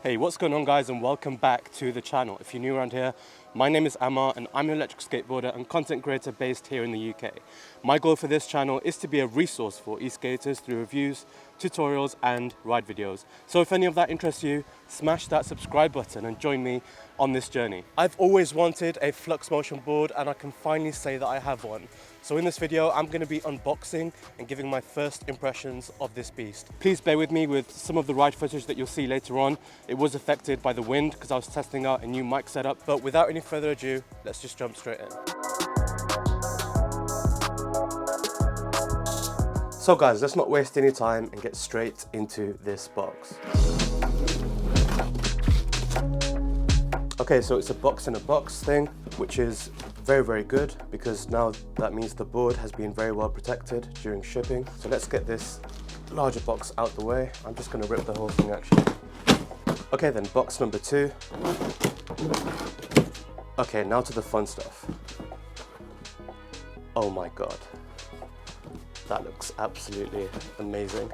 Hey, what's going on guys, and welcome back to the channel. If you're new around here, my name is Amar and I'm an electric skateboarder and content creator based here in the UK. My goal for this channel is to be a resource for e-skaters through reviews, tutorials and ride videos. So if any of that interests you, smash that subscribe button and join me on this journey. I've always wanted a Fluxmotion board and I can finally say that I have one. So in this video, I'm going to be unboxing and giving my first impressions of this beast. Please bear with me with some of the ride footage that you'll see later on. It was affected by the wind because I was testing out a new mic setup, but without any further ado, let's just jump straight in. So guys, let's not waste any time and get straight into this box. Okay, so it's a box in a box thing, which is very good because now that means the board has been very well protected during shipping. So let's get this larger box out the way. I'm just going to rip the whole thing actually. Okay then, box number 2. Okay, now to the fun stuff. Oh my god, that looks absolutely amazing.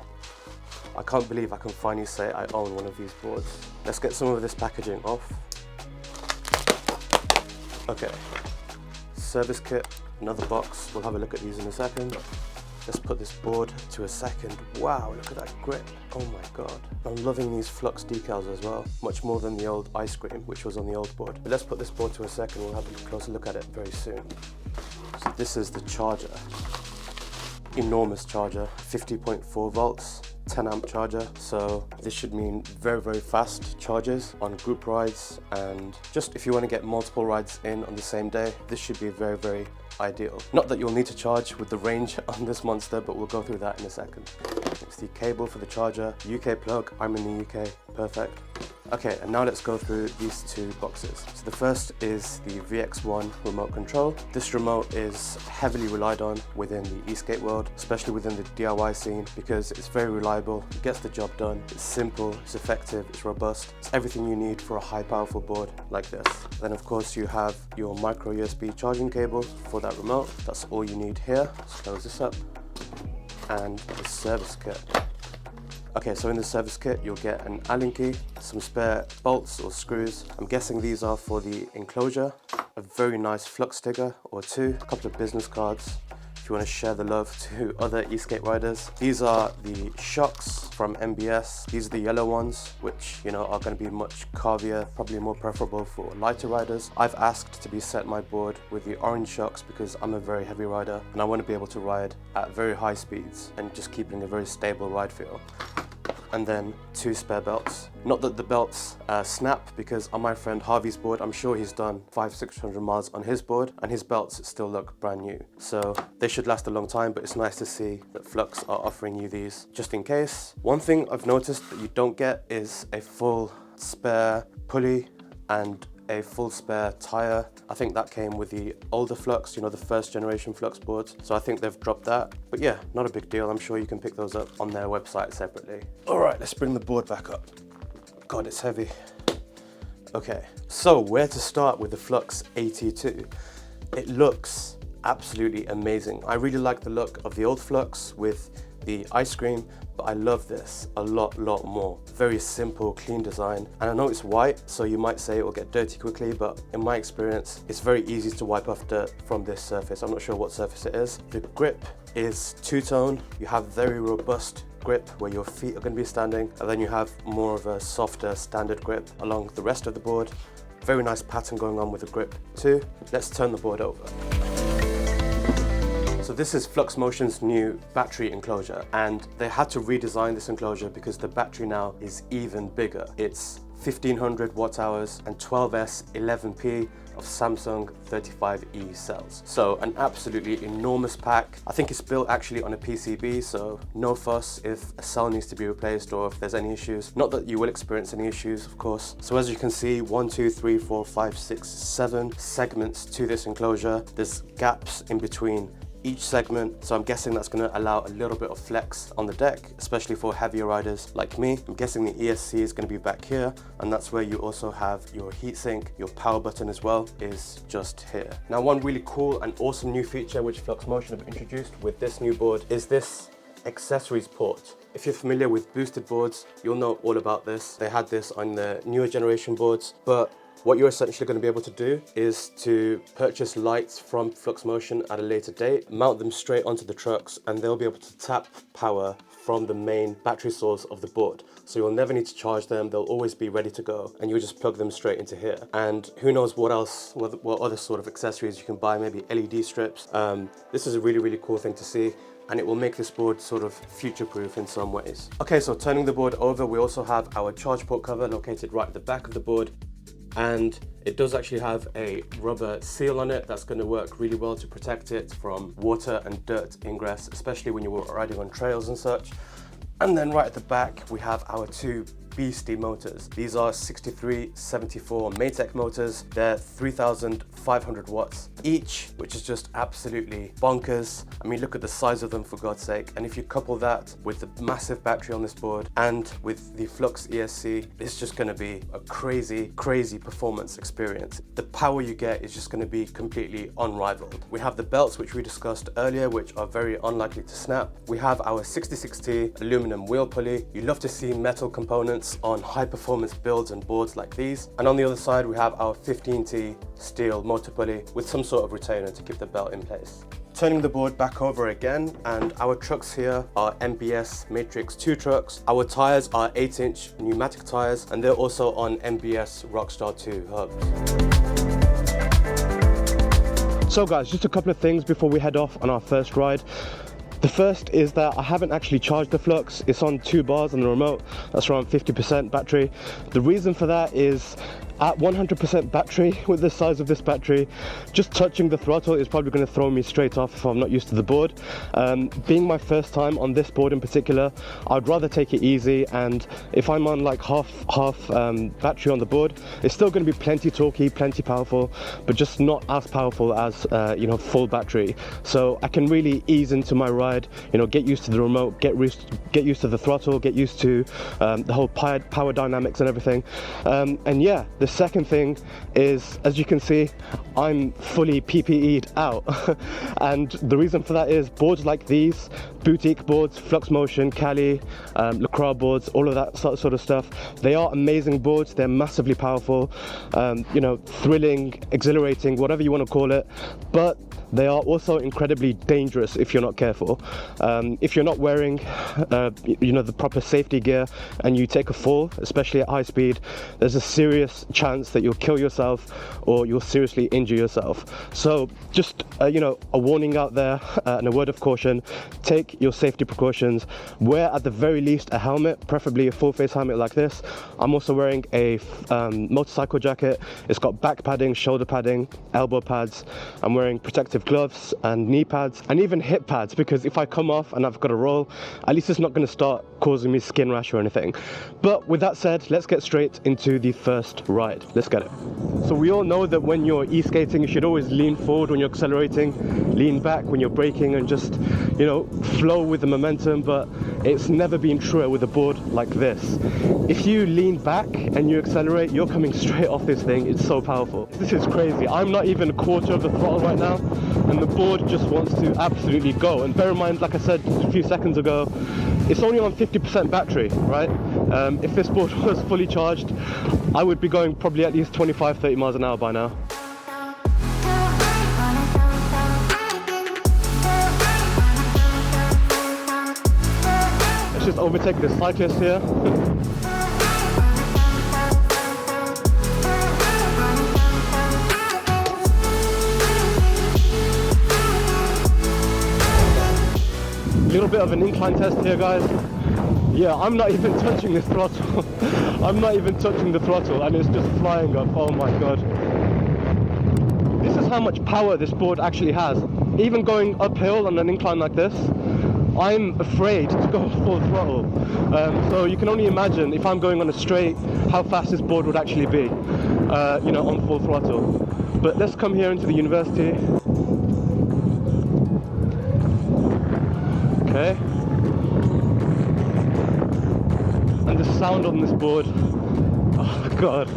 I can't believe I can finally say I own one of these boards. Let's get some of this packaging off. Okay, service kit, another box. We'll have a look at these in a second. Let's put this board to a second. Wow, look at that grip. Oh my god. I'm loving these Flux decals as well, much more than the old ice cream, which was on the old board. But let's put this board to a second. We'll have a closer look at it very soon. So this is the charger. Enormous charger, 50.4 volts. 10 amp charger, so this should mean very fast charges on group rides, and just if you want to get multiple rides in on the same day, this should be very ideal. Not that you'll need to charge with the range on this monster, but we'll go through that in a second. It's the cable for the charger, UK plug, I'm in the UK, perfect. Okay, and now let's go through these two boxes. So the first is the VX1 remote control. This remote is heavily relied on within the e-skate world, especially within the DIY scene, because it's very reliable, it gets the job done, it's simple, it's effective, it's robust. It's everything you need for a high powerful board like this. Then of course you have your micro USB charging cable for that remote. That's all you need here. Let's close this up. And the service kit. Okay, so in the service kit, you'll get an Allen key, some spare bolts or screws. I'm guessing these are for the enclosure, a very nice Flux sticker or two, a couple of business cards if you want to share the love to other e-skate riders. These are the shocks from MBS. These are the yellow ones, which, you know, are going to be much carvier, probably more preferable for lighter riders. I've asked to be set my board with the orange shocks because I'm a very heavy rider and I want to be able to ride at very high speeds and just keeping a very stable ride feel. And then 2 spare belts. Not that the belts snap, because on my friend Harvey's board, I'm sure he's done 500-600 miles on his board and his belts still look brand new. So they should last a long time, but it's nice to see that Flux are offering you these just in case. One thing I've noticed that you don't get is a full spare pulley and a full spare tire. I think that came with the older Flux, you know, the first generation Flux boards. So I think they've dropped that. But yeah, not a big deal. I'm sure you can pick those up on their website separately. All right, let's bring the board back up. God, it's heavy. Okay, so where to start with the Flux AT2? It looks absolutely amazing. I really like the look of the old Flux with the ice cream, but I love this a lot more. Very simple, clean design. And I know it's white, so you might say it will get dirty quickly, but in my experience, it's very easy to wipe off dirt from this surface. I'm not sure what surface it is. The grip is two-tone. You have very robust grip where your feet are going to be standing, and then you have more of a softer standard grip along the rest of the board. Very nice pattern going on with the grip too. Let's turn the board over. So this is Fluxmotion's new battery enclosure, and they had to redesign this enclosure because the battery now is even bigger. It's 1500 watt hours and 12S 11P of Samsung 35E cells. So an absolutely enormous pack. I think it's built actually on a PCB, so no fuss if a cell needs to be replaced or if there's any issues. Not that you will experience any issues, of course. So as you can see, 1, 2, 3, 4, 5, 6, 7 segments to this enclosure. There's gaps in between each segment, so I'm guessing that's going to allow a little bit of flex on the deck, especially for heavier riders like me. I'm guessing the ESC is going to be back here, and that's where you also have your heatsink. Your power button as well is just here. Now, one really cool and awesome new feature which Fluxmotion have introduced with this new board is this accessories port. If you're familiar with boosted boards, you'll know all about this. They had this on the newer generation boards, but what you're essentially going to be able to do is to purchase lights from Fluxmotion at a later date, mount them straight onto the trucks, and they'll be able to tap power from the main battery source of the board. So you'll never need to charge them, they'll always be ready to go, and you'll just plug them straight into here. And who knows what else, what other sort of accessories you can buy, maybe LED strips. This is a really, really cool thing to see, and it will make this board sort of future-proof in some ways. Okay, so turning the board over, we also have our charge port cover located right at the back of the board. And it does actually have a rubber seal on it that's going to work really well to protect it from water and dirt ingress, especially when you're riding on trails and such. And then right at the back, we have our two beastie motors. These are 6374 Maytech motors. They're 3,500 watts each, which is just absolutely bonkers. I mean, look at the size of them, for God's sake. And if you couple that with the massive battery on this board and with the Flux ESC, it's just going to be a crazy, crazy performance experience. The power you get is just going to be completely unrivaled. We have the belts, which we discussed earlier, which are very unlikely to snap. We have our 66T aluminum wheel pulley. You love to see metal components on high performance builds and boards like these. And on the other side, we have our 15T steel motor pulley with some sort of retainer to keep the belt in place. Turning the board back over again, and our trucks here are MBS Matrix 2 trucks. Our tires are 8-inch pneumatic tires, and they're also on MBS Rockstar 2 hubs. So guys, just a couple of things before we head off on our first ride. The first is that I haven't actually charged the Flux. It's on 2 bars on the remote. That's around 50% battery. The reason for that is at 100% battery, with the size of this battery, just touching the throttle is probably going to throw me straight off if I'm not used to the board. Being my first time on this board in particular, I'd rather take it easy, and if I'm on like half battery on the board, it's still going to be plenty torquey, plenty powerful, but just not as powerful as you know, full battery. So I can really ease into my ride, you know, get used to the remote, get used to the throttle, get used to the whole power dynamics and everything. And yeah, the second thing is, as you can see, I'm fully PPE'd out. And the reason for that is boards like these, boutique boards, Fluxmotion, Cali, Lacroix boards, all of that sort of stuff, they are amazing boards. They're massively powerful, you know, thrilling, exhilarating, whatever you want to call it, but they are also incredibly dangerous if you're not careful. If you're not wearing you know, the proper safety gear and you take a fall, especially at high speed, there's a serious chance that you'll kill yourself or you'll seriously injure yourself. So just you know, a warning out there and a word of caution: take your safety precautions. Wear at the very least a helmet, preferably a full face helmet like this. I'm also wearing a motorcycle jacket. It's got back padding, shoulder padding, elbow pads. I'm wearing protective gloves and knee pads and even hip pads, because if I come off and I've got to roll, at least it's not going to start causing me skin rash or anything. But with that said, let's get straight into the first ride. Let's get it. So we all know that when you're e-skating, you should always lean forward when you're accelerating, lean back when you're braking, and just, you know, flow with the momentum. But it's never been truer with a board like this. If you lean back and you accelerate, you're coming straight off this thing. It's so powerful. This is crazy. I'm not even a quarter of the throttle right now, and the board just wants to absolutely go. And bear in mind, like I said a few seconds ago, it's only on 50% battery, right? If this board was fully charged, I would be going probably at least 25-30 miles an hour by now. Let's just overtake this cyclist here. Little bit of an incline test here, guys. Yeah, I'm not even touching this throttle. I'm not even touching the throttle, and it's just flying up. Oh my god. This is how much power this board actually has. Even going uphill on an incline like this, I'm afraid to go full throttle. So you can only imagine, if I'm going on a straight, how fast this board would actually be, you know, on full throttle. But let's come here into the university. Okay. And the sound on this board, oh my god.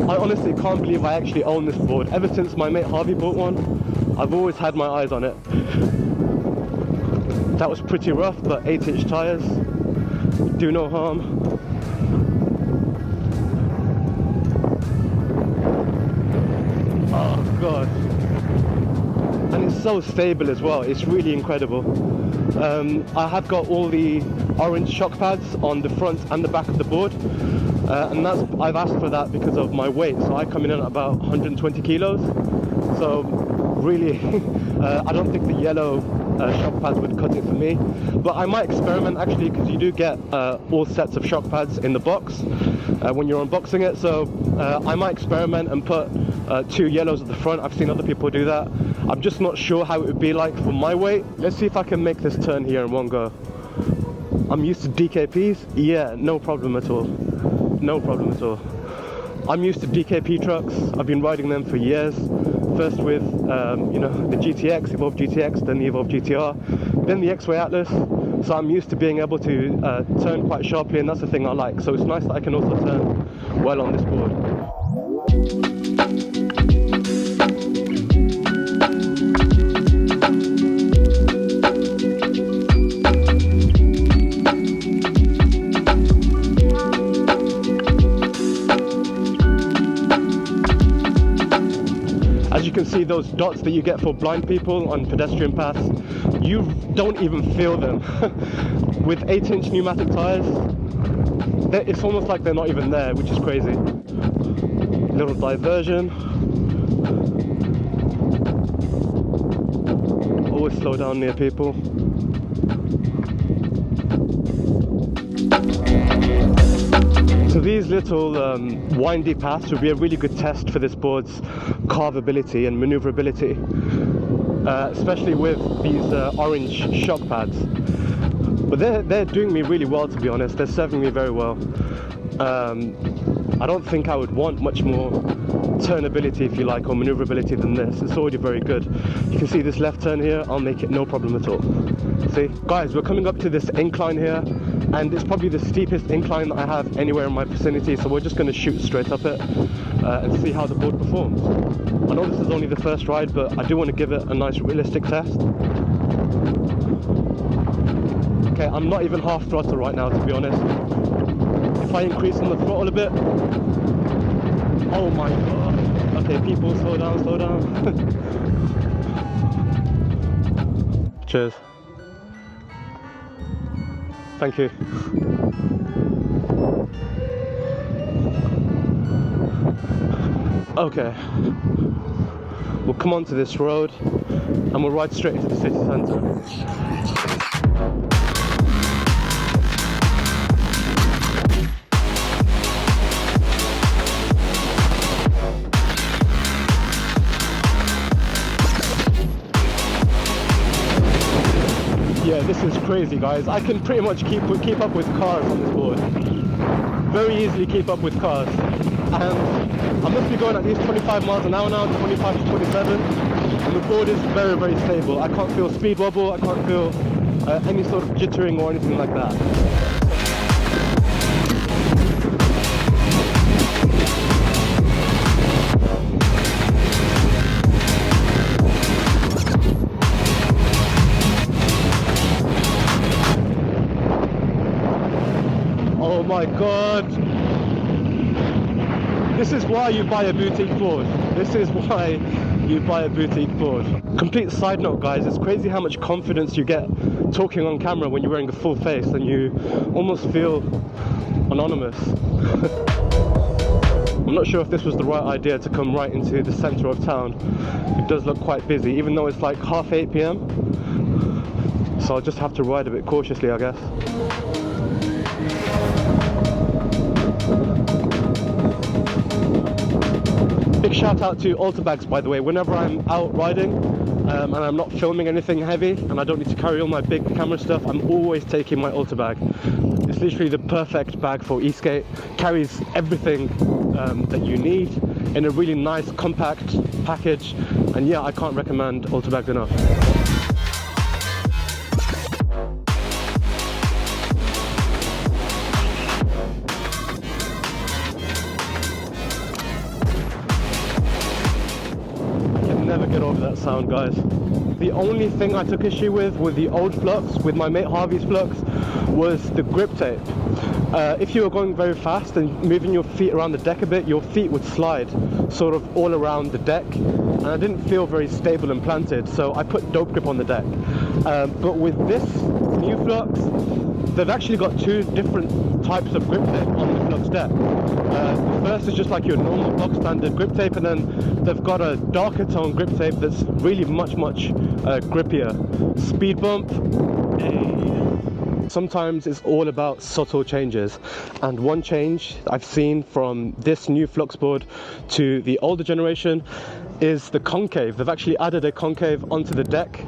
I honestly can't believe I actually own this board. Ever since my mate Harvey bought one, I've always had my eyes on it. That was pretty rough, but 8-inch tires do no harm. Oh god. And it's so stable as well, it's really incredible. I have got all the orange shock pads on the front and the back of the board, and I've asked for that because of my weight, so I come in at about 120 kilos, so really I don't think the yellow shock pads would cut it for me, but I might experiment actually, because you do get all sets of shock pads in the box when you're unboxing it, so I might experiment and put 2 yellows at the front. I've seen other people do that. I'm just not sure how it would be like for my weight. Let's see if I can make this turn here in one go. I'm used to DKPs, yeah, no problem at all. No problem at all. I'm used to DKP trucks. I've been riding them for years. First with, you know, the GTX, Evolve GTX, then the Evolve GTR, then the X-Way Atlas. So I'm used to being able to turn quite sharply, and that's the thing I like. So it's nice that I can also turn well on this board. As you can see, those dots that you get for blind people on pedestrian paths, you don't even feel them. With 8-inch pneumatic tyres, it's almost like they're not even there, which is crazy. Little diversion. Always slow down near people. So these little windy paths would be a really good test for this board's carvability and maneuverability, especially with these orange shock pads. But they're doing me really well, to be honest. They're serving me very well. I don't think I would want much more turnability, if you like, or maneuverability than this. It's already very good. You can see this left turn here, I'll make it no problem at all. See? Guys, we're coming up to this incline here, and it's probably the steepest incline that I have anywhere in my vicinity, so we're just going to shoot straight up it and see how the board performs. I know this is only the first ride, but I do want to give it a nice realistic test. Okay, I'm not even half throttle right now, to be honest. If I increase on the throttle a bit, oh my god. Okay, people, slow down, slow down. Cheers. Thank you. Okay. We'll come onto this road and we'll ride straight into the city centre. Yeah, this is crazy, guys. I can pretty much keep up with cars on this board. Very easily keep up with cars. And I must be going at least 25 miles an hour now, 25 to 27. And the board is very, very stable. I can't feel speed wobble, I can't feel any sort of jittering or anything like that. Oh my god! This is why you buy a boutique board. This is why you buy a boutique board. Complete side note, guys, it's crazy how much confidence you get talking on camera when you're wearing a full face and you almost feel anonymous. I'm not sure if this was the right idea to come right into the centre of town. It does look quite busy, even though it's like 8:30 PM. So I'll just have to ride a bit cautiously, I guess. Big shout out to Alta bags, by the way. Whenever I'm out riding and I'm not filming anything heavy and I don't need to carry all my big camera stuff, I'm always taking my Alta bag. It's literally the perfect bag for eSkate. Carries everything that you need in a really nice compact package, and yeah, I can't recommend Alta bags enough. Never get over that sound, guys. The only thing I took issue with the old Flux, with my mate Harvey's Flux, was the grip tape. If you were going very fast and moving your feet around the deck a bit, your feet would slide sort of all around the deck, and I didn't feel very stable and planted, so I put dope grip on the deck. But with this new Flux, they've actually got two different types of grip tape on the Flux deck. The first is just like your normal box standard grip tape, and then they've got a darker tone grip tape that's really much grippier. Speed bump. Sometimes it's all about subtle changes, and one change I've seen from this new Flux board to the older generation is the concave. They've actually added a concave onto the deck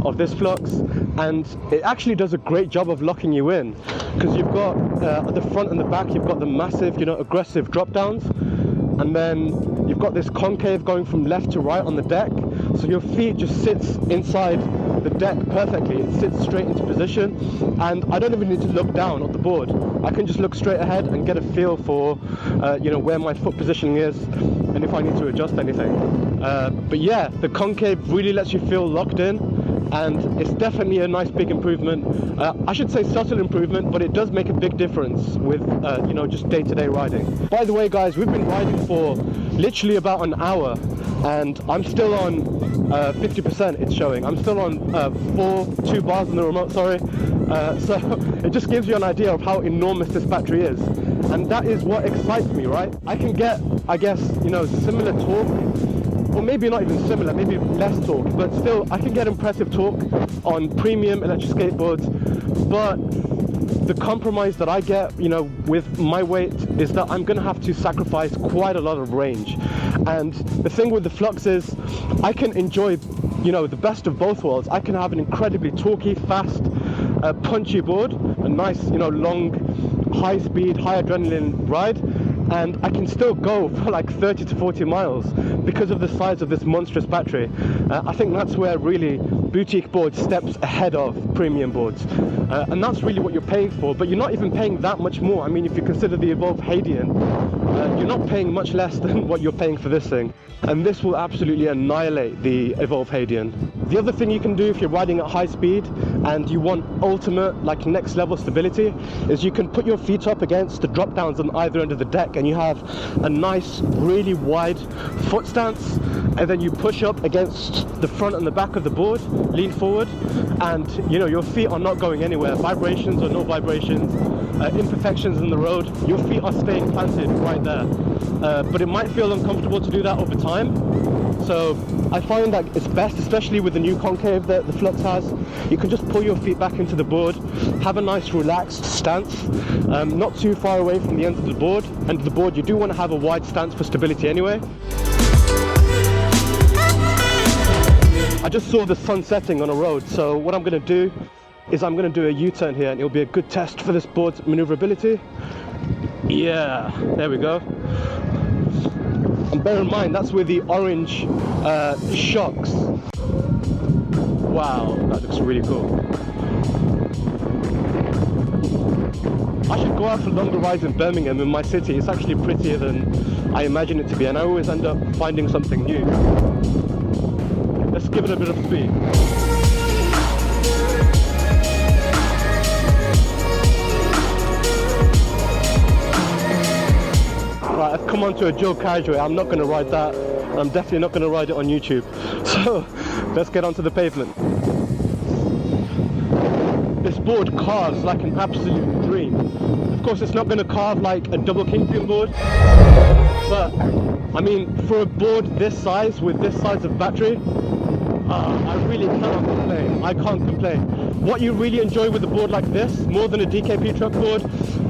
of this Flux, and it actually does a great job of locking you in, because you've got at the front and the back you've got the massive, you know, aggressive drop downs, and then you've got this concave going from left to right on the deck, so your feet just sits inside the deck perfectly. It sits straight into position, and I don't even need to look down at the board. I can just look straight ahead and get a feel for you know, where my foot positioning is and if I need to adjust anything. But yeah, the concave really lets you feel locked in, and it's definitely a nice big improvement. I should say subtle improvement, but it does make a big difference with you know, just day-to-day riding. By the way guys, we've been riding for literally about an hour, and I'm still on 50%. It's showing I'm still on 2 bars in the remote, sorry. So it just gives you an idea of how enormous this battery is, and that is what excites me, right? I can get, I guess, you know, similar torque, or maybe not even similar, maybe less torque, but still I can get impressive torque on premium electric skateboards. But the compromise that I get, you know, with my weight is that I'm gonna have to sacrifice quite a lot of range. And the thing with the Flux is I can enjoy, you know, the best of both worlds. I can have an incredibly torquey, fast, punchy board, a nice, you know, long, high speed, high adrenaline ride, and I can still go for like 30 to 40 miles because of the size of this monstrous battery. I think that's where really boutique board steps ahead of premium boards, and that's really what you're paying for. But you're not even paying that much more. I mean, if you consider the Evolve Hadian, you're not paying much less than what you're paying for this thing, and this will absolutely annihilate the Evolve Hadian. The other thing you can do if you're riding at high speed and you want ultimate, like, next level stability, is you can put your feet up against the drop downs on either end of the deck, and you have a nice really wide foot stance, and then you push up against the front and the back of the board, lean forward, and you know, your feet are not going anywhere. Vibrations or no vibrations, imperfections in the road, your feet are staying planted right there. But it might feel uncomfortable to do that over time, so I find that it's best, especially with the new concave that the Flux has, you can just pull your feet back into the board, have a nice relaxed stance, not too far away from the ends of the board, and the board you do want to have a wide stance for stability anyway. I just saw the sun setting on a road, so what I'm going to do is I'm going to do a U-turn here, and it'll be a good test for this board's maneuverability. Yeah, there we go. And bear in mind, that's with the orange shocks. Wow, that looks really cool. I should go out for longer rides in Birmingham, in my city. It's actually prettier than I imagine it to be, and I always end up finding something new. Let's give it a bit of speed. Right, I've come onto a Joe Carriageway. I'm not going to ride that. I'm definitely not going to ride it on YouTube. So let's get onto the pavement. This board carves like an absolute dream. Of course, it's not going to carve like a double kingpin board, but I mean, for a board this size with this size of battery, I really cannot complain. I can't complain. What you really enjoy with a board like this, more than a DKP truck board,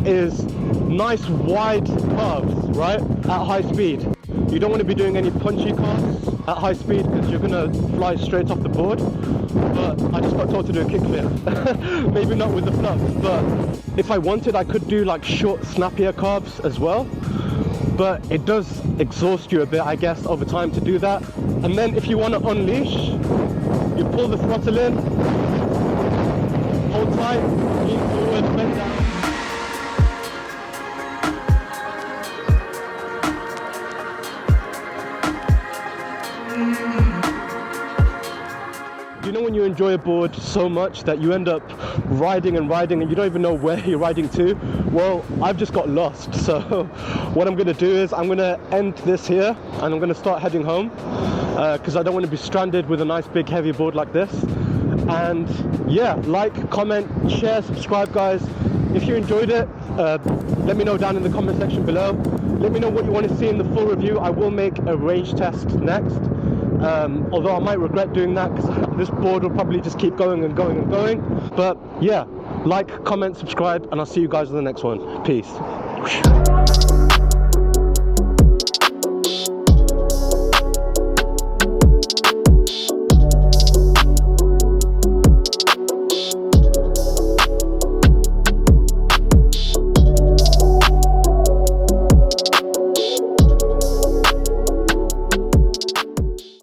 is nice wide carves, right, at high speed. You don't want to be doing any punchy carves at high speed because you're going to fly straight off the board. But I just got told to do a kickflip. Maybe not with the Flux, but if I wanted, I could do like short, snappier carves as well. But it does exhaust you a bit, I guess, over time to do that. And then if you want to unleash, you pull the throttle in, hold tight, lean forward, bend down. Do you know when you enjoy a board so much that you end up riding and riding and you don't even know where you're riding to? Well, I've just got lost. So what I'm gonna do is I'm gonna end this here and I'm gonna start heading home because I don't want to be stranded with a nice big heavy board like this. And yeah, like, comment, share, subscribe, guys. If you enjoyed it, let me know down in the comment section below. Let me know what you want to see in the full review. I will make a range test next, although I might regret doing that because this board will probably just keep going and going and going. But yeah, like, comment, subscribe, and I'll see you guys in the next one. Peace.